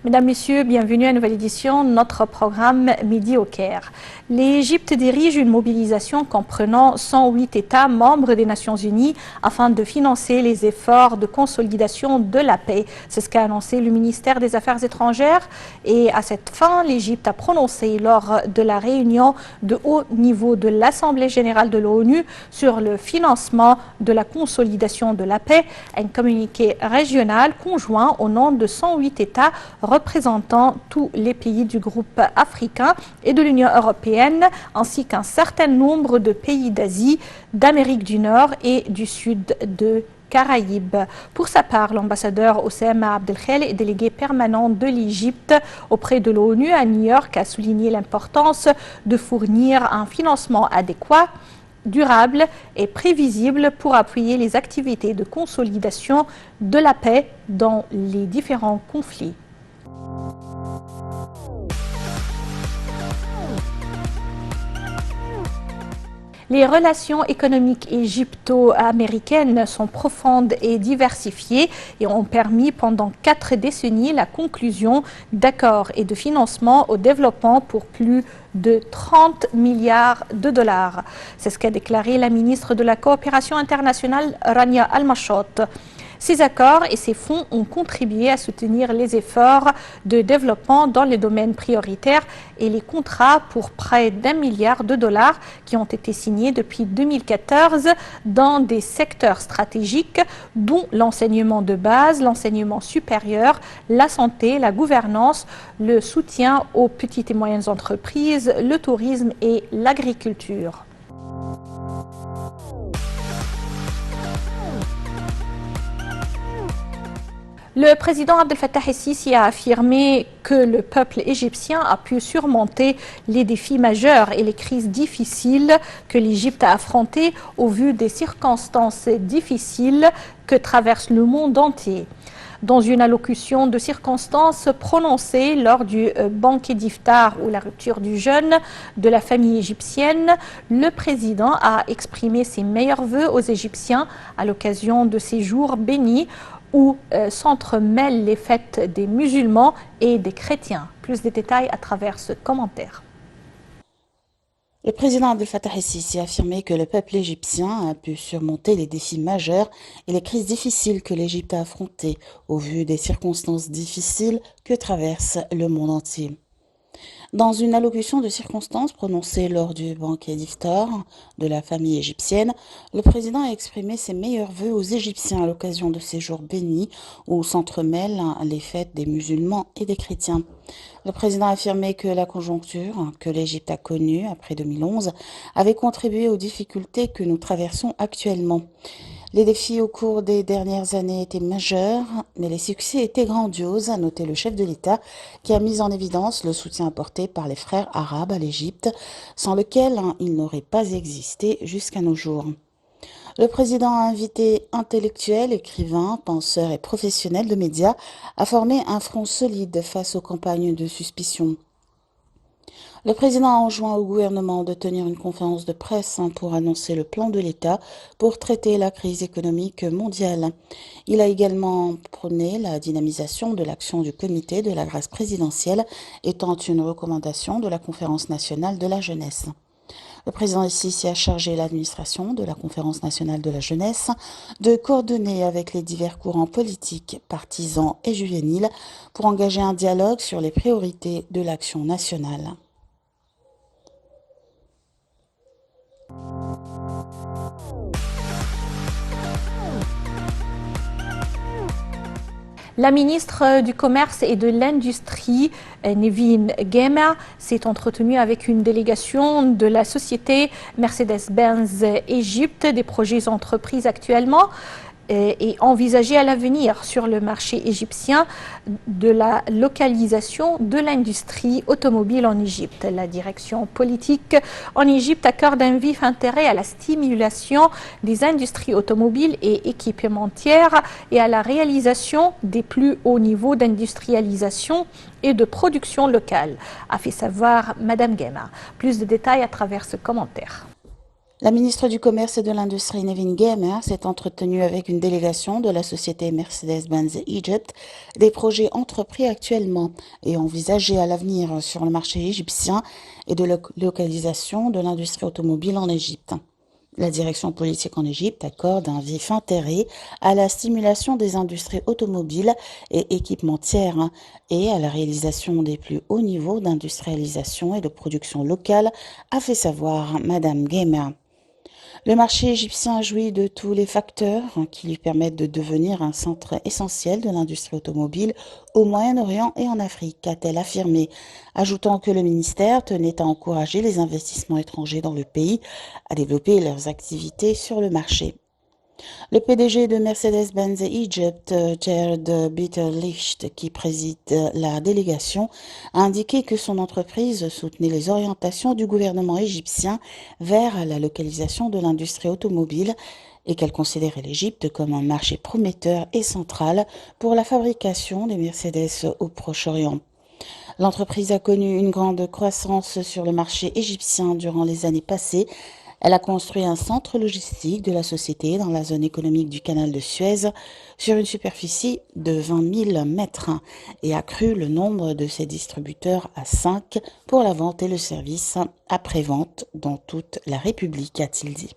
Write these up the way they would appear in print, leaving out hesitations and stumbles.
Mesdames, Messieurs, bienvenue à une nouvelle édition de notre programme Midi au Caire. L'Égypte dirige une mobilisation comprenant 108 États membres des Nations Unies afin de financer les efforts de consolidation de la paix. C'est ce qu'a annoncé le ministère des Affaires étrangères. Et à cette fin, l'Égypte a prononcé lors de la réunion de haut niveau de l'Assemblée générale de l'ONU sur le financement de la consolidation de la paix un communiqué régional conjoint au nom de 108 États représentant tous les pays du groupe africain et de l'Union européenne, ainsi qu'un certain nombre de pays d'Asie, d'Amérique du Nord et du Sud de Caraïbes. Pour sa part, l'ambassadeur Oussama Abdelkhel, délégué permanent de l'Égypte auprès de l'ONU à New York, a souligné l'importance de fournir un financement adéquat, durable et prévisible pour appuyer les activités de consolidation de la paix dans les différents conflits. Les relations économiques égypto-américaines sont profondes et diversifiées et ont permis pendant 4 décennies la conclusion d'accords et de financement au développement pour plus de 30 milliards de dollars. C'est ce qu'a déclaré la ministre de la Coopération internationale Rania Al-Machot. Ces accords et ces fonds ont contribué à soutenir les efforts de développement dans les domaines prioritaires et les contrats pour près d'1 milliard de dollars qui ont été signés depuis 2014 dans des secteurs stratégiques dont l'enseignement de base, l'enseignement supérieur, la santé, la gouvernance, le soutien aux petites et moyennes entreprises, le tourisme et l'agriculture. Le président Abdel Fattah el-Sisi a affirmé que le peuple égyptien a pu surmonter les défis majeurs et les crises difficiles que l'Égypte a affrontées au vu des circonstances difficiles que traverse le monde entier. Dans une allocution de circonstances prononcée lors du banquet d'Iftar ou la rupture du jeûne de la famille égyptienne, le président a exprimé ses meilleurs vœux aux Égyptiens à l'occasion de ces jours bénis où s'entremêlent les fêtes des musulmans et des chrétiens. Plus de détails à travers ce commentaire. Le président Abdel Fattah el-Sisi a affirmé que le peuple égyptien a pu surmonter les défis majeurs et les crises difficiles que l'Égypte a affrontées au vu des circonstances difficiles que traverse le monde entier. Dans une allocution de circonstances prononcée lors du banquet d'Iftar de la famille égyptienne, le président a exprimé ses meilleurs vœux aux Égyptiens à l'occasion de ces jours bénis où s'entremêlent les fêtes des musulmans et des chrétiens. Le président a affirmé que la conjoncture que l'Égypte a connue après 2011 avait contribué aux difficultés que nous traversons actuellement. Les défis au cours des dernières années étaient majeurs, mais les succès étaient grandioses, a noté le chef de l'État, qui a mis en évidence le soutien apporté par les frères arabes à l'Égypte, sans lequel il n'aurait pas existé jusqu'à nos jours. Le président a invité intellectuels, écrivains, penseurs et professionnels de médias à former un front solide face aux campagnes de suspicion. Le président a enjoint au gouvernement de tenir une conférence de presse pour annoncer le plan de l'État pour traiter la crise économique mondiale. Il a également prôné la dynamisation de l'action du comité de la grâce présidentielle, étant une recommandation de la Conférence nationale de la jeunesse. Le président el-Sisi a chargé l'administration de la Conférence nationale de la jeunesse de coordonner avec les divers courants politiques, partisans et juvéniles pour engager un dialogue sur les priorités de l'action nationale. La ministre du Commerce et de l'Industrie, Nevin Gemer, s'est entretenue avec une délégation de la société Mercedes-Benz Égypte, des projets entreprises actuellement et envisager à l'avenir sur le marché égyptien de la localisation de l'industrie automobile en Égypte. La direction politique en Égypte accorde un vif intérêt à la stimulation des industries automobiles et équipementières et à la réalisation des plus hauts niveaux d'industrialisation et de production locale, a fait savoir Madame Gemer. Plus de détails à travers ce commentaire. La ministre du Commerce et de l'Industrie, Nevin Gemer, s'est entretenue avec une délégation de la société Mercedes-Benz Egypt des projets entrepris actuellement et envisagés à l'avenir sur le marché égyptien et de localisation de l'industrie automobile en Égypte. La direction politique en Égypte accorde un vif intérêt à la stimulation des industries automobiles et équipementières et à la réalisation des plus hauts niveaux d'industrialisation et de production locale, a fait savoir Madame Gemer. Le marché égyptien jouit de tous les facteurs qui lui permettent de devenir un centre essentiel de l'industrie automobile au Moyen-Orient et en Afrique, a-t-elle affirmé, ajoutant que le ministère tenait à encourager les investissements étrangers dans le pays, à développer leurs activités sur le marché. Le PDG de Mercedes-Benz Egypt, Gerd Bitterlicht, qui préside la délégation, a indiqué que son entreprise soutenait les orientations du gouvernement égyptien vers la localisation de l'industrie automobile et qu'elle considérait l'Égypte comme un marché prometteur et central pour la fabrication des Mercedes au Proche-Orient. L'entreprise a connu une grande croissance sur le marché égyptien durant les années passées. Elle a construit un centre logistique de la société dans la zone économique du canal de Suez sur une superficie de 20 000 mètres et a accru le nombre de ses distributeurs à 5 pour la vente et le service après-vente dans toute la République, a-t-il dit.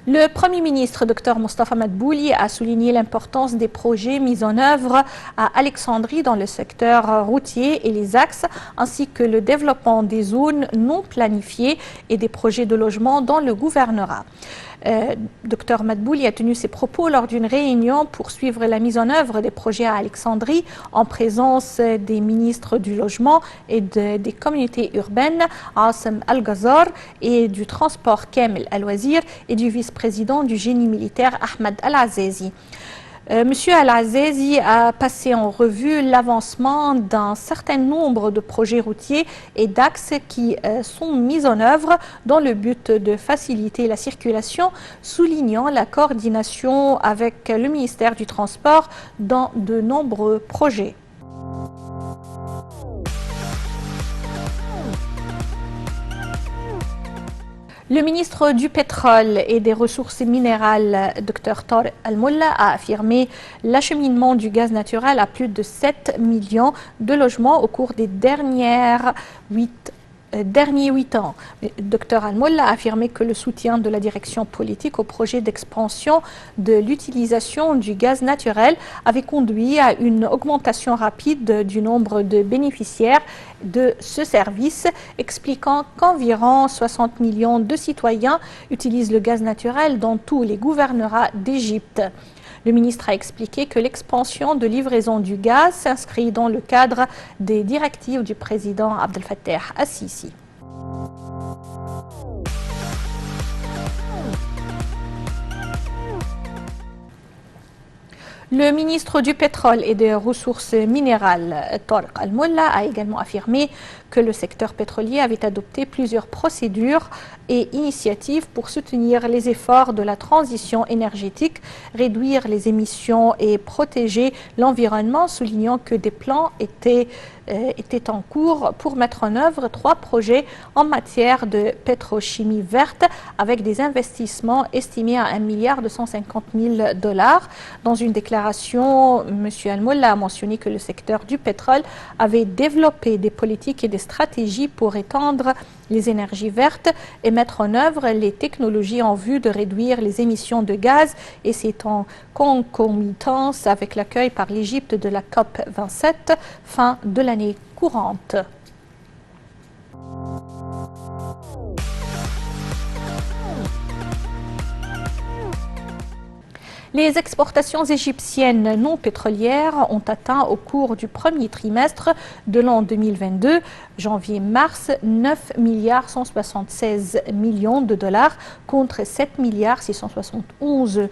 Le Premier ministre, Dr Mostafa Madbouli, a souligné l'importance des projets mis en œuvre à Alexandrie dans le secteur routier et les axes, ainsi que le développement des zones non planifiées et des projets de logement dans le gouvernorat. Dr Madbouli a tenu ses propos lors d'une réunion pour suivre la mise en œuvre des projets à Alexandrie en présence des ministres du logement et des communautés urbaines, Assem Al-Ghazar, et du transport Kamel Al-Wazir et du vice-président du génie militaire Ahmed Al-Azazi. Monsieur Al-Azazi a passé en revue l'avancement d'un certain nombre de projets routiers et d'axes qui sont mis en œuvre dans le but de faciliter la circulation, soulignant la coordination avec le ministère du Transport dans de nombreux projets. Le ministre du Pétrole et des Ressources minérales, Dr Tariq Al-Molla, a affirmé l'acheminement du gaz naturel à plus de 7 millions de logements au cours des derniers 8 ans. Dr Al-Molla a affirmé que le soutien de la direction politique au projet d'expansion de l'utilisation du gaz naturel avait conduit à une augmentation rapide du nombre de bénéficiaires de ce service, expliquant qu'environ 60 millions de citoyens utilisent le gaz naturel dans tous les gouvernorats d'Égypte. Le ministre a expliqué que l'expansion de livraison du gaz s'inscrit dans le cadre des directives du président Abdel Fattah al-Sisi. Le ministre du Pétrole et des Ressources minérales, Tariq Al-Molla, a également affirmé que le secteur pétrolier avait adopté plusieurs procédures et initiatives pour soutenir les efforts de la transition énergétique, réduire les émissions et protéger l'environnement, soulignant que des plans étaient en cours pour mettre en œuvre 3 projets en matière de pétrochimie verte avec des investissements estimés à $1,250 milliard. Dans une déclaration, M. Al-Molla a mentionné que le secteur du pétrole avait développé des politiques et des stratégies pour étendre les énergies vertes et mettre en œuvre les technologies en vue de réduire les émissions de gaz, et c'est en concomitance avec l'accueil par l'Égypte de la COP 27 fin de l'année courante. Les exportations égyptiennes non pétrolières ont atteint au cours du premier trimestre de l'an 2022, janvier-mars, 9,176 milliards de dollars contre 7,671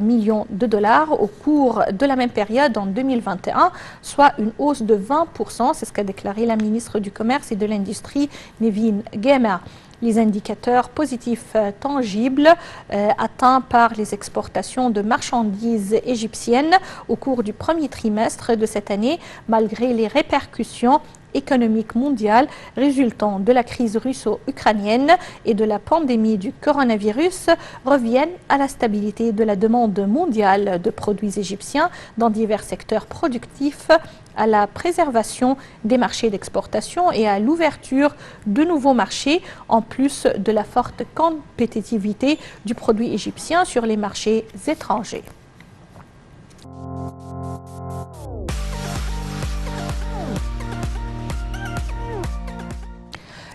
milliards de dollars au cours de la même période en 2021, soit une hausse de 20%, c'est ce qu'a déclaré la ministre du Commerce et de l'Industrie, Nevin Gemer. Les indicateurs positifs tangibles atteints par les exportations de marchandises égyptiennes au cours du premier trimestre de cette année, malgré les répercussions économiques mondiales résultant de la crise russo-ukrainienne et de la pandémie du coronavirus, reviennent à la stabilité de la demande mondiale de produits égyptiens dans divers secteurs productifs, à la préservation des marchés d'exportation et à l'ouverture de nouveaux marchés, en plus de la forte compétitivité du produit égyptien sur les marchés étrangers.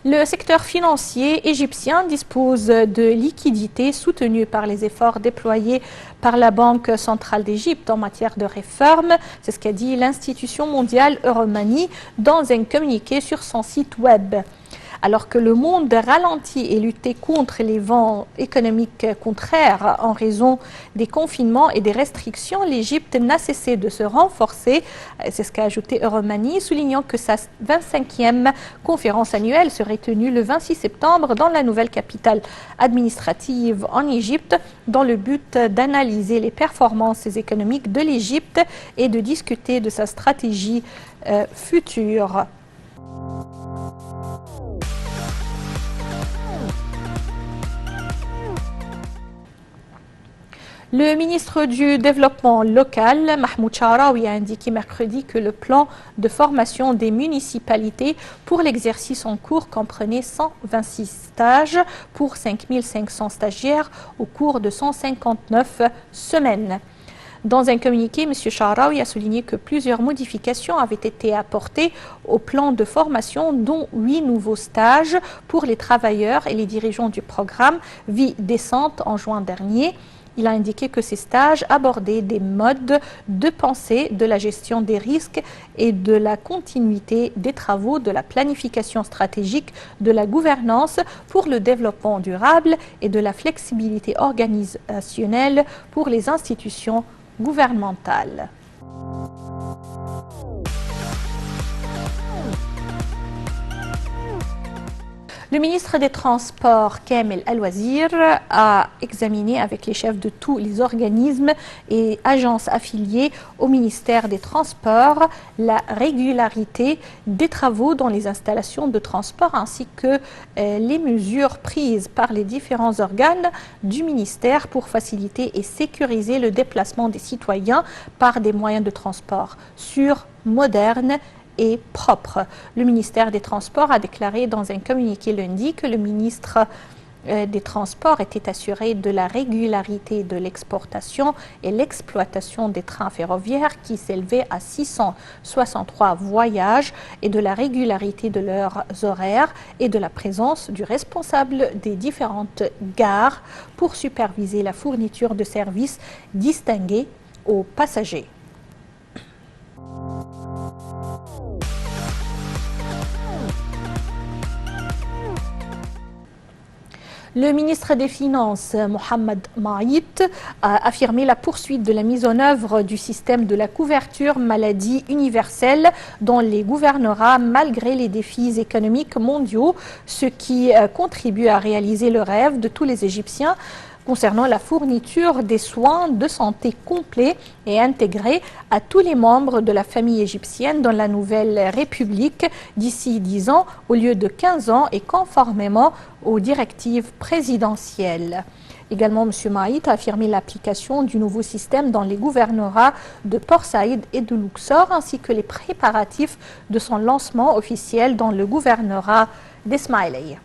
Le secteur financier égyptien dispose de liquidités soutenues par les efforts déployés par la Banque centrale d'Égypte en matière de réforme. C'est ce qu'a dit l'institution mondiale Euromoney dans un communiqué sur son site web. Alors que le monde ralentit et lutte contre les vents économiques contraires en raison des confinements et des restrictions, l'Égypte n'a cessé de se renforcer. C'est ce qu'a ajouté Euromoney, soulignant que sa 25e conférence annuelle serait tenue le 26 septembre dans la nouvelle capitale administrative en Égypte, dans le but d'analyser les performances économiques de l'Égypte et de discuter de sa stratégie future. Le ministre du Développement local, Mahmoud Sha'raoui, a indiqué mercredi que le plan de formation des municipalités pour l'exercice en cours comprenait 126 stages pour 5500 stagiaires au cours de 159 semaines. Dans un communiqué, M. Sha'raoui a souligné que plusieurs modifications avaient été apportées au plan de formation, dont 8 nouveaux stages pour les travailleurs et les dirigeants du programme Vie décente en juin dernier. Il a indiqué que ces stages abordaient des modes de pensée de la gestion des risques et de la continuité des travaux de la planification stratégique, de la gouvernance pour le développement durable et de la flexibilité organisationnelle pour les institutions gouvernementales. Le ministre des Transports, Kamel Al-Wazir, a examiné avec les chefs de tous les organismes et agences affiliées au ministère des Transports la régularité des travaux dans les installations de transport ainsi que les mesures prises par les différents organes du ministère pour faciliter et sécuriser le déplacement des citoyens par des moyens de transport sûrs, modernes et propre. Le ministère des Transports a déclaré dans un communiqué lundi que le ministre des Transports était assuré de la régularité de l'exportation et l'exploitation des trains ferroviaires qui s'élevaient à 663 voyages et de la régularité de leurs horaires et de la présence du responsable des différentes gares pour superviser la fourniture de services distingués aux passagers. Le ministre des Finances, Mohamed Maït, a affirmé la poursuite de la mise en œuvre du système de la couverture maladie universelle dont les gouvernera malgré les défis économiques mondiaux, ce qui contribue à réaliser le rêve de tous les Égyptiens concernant la fourniture des soins de santé complets et intégrés à tous les membres de la famille égyptienne dans la nouvelle République d'ici 10 ans au lieu de 15 ans et conformément aux directives présidentielles. Également, M. Maït a affirmé l'application du nouveau système dans les gouvernorats de Port Saïd et de Luxor ainsi que les préparatifs de son lancement officiel dans le gouvernorat d'Esmaïliya.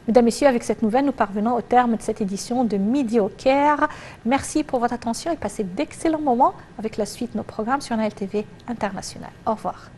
Mesdames, Messieurs, avec cette nouvelle, nous parvenons au terme de cette édition de Midi au Caire. Merci pour votre attention et passez d'excellents moments avec la suite de nos programmes sur Nile TV International. Au revoir.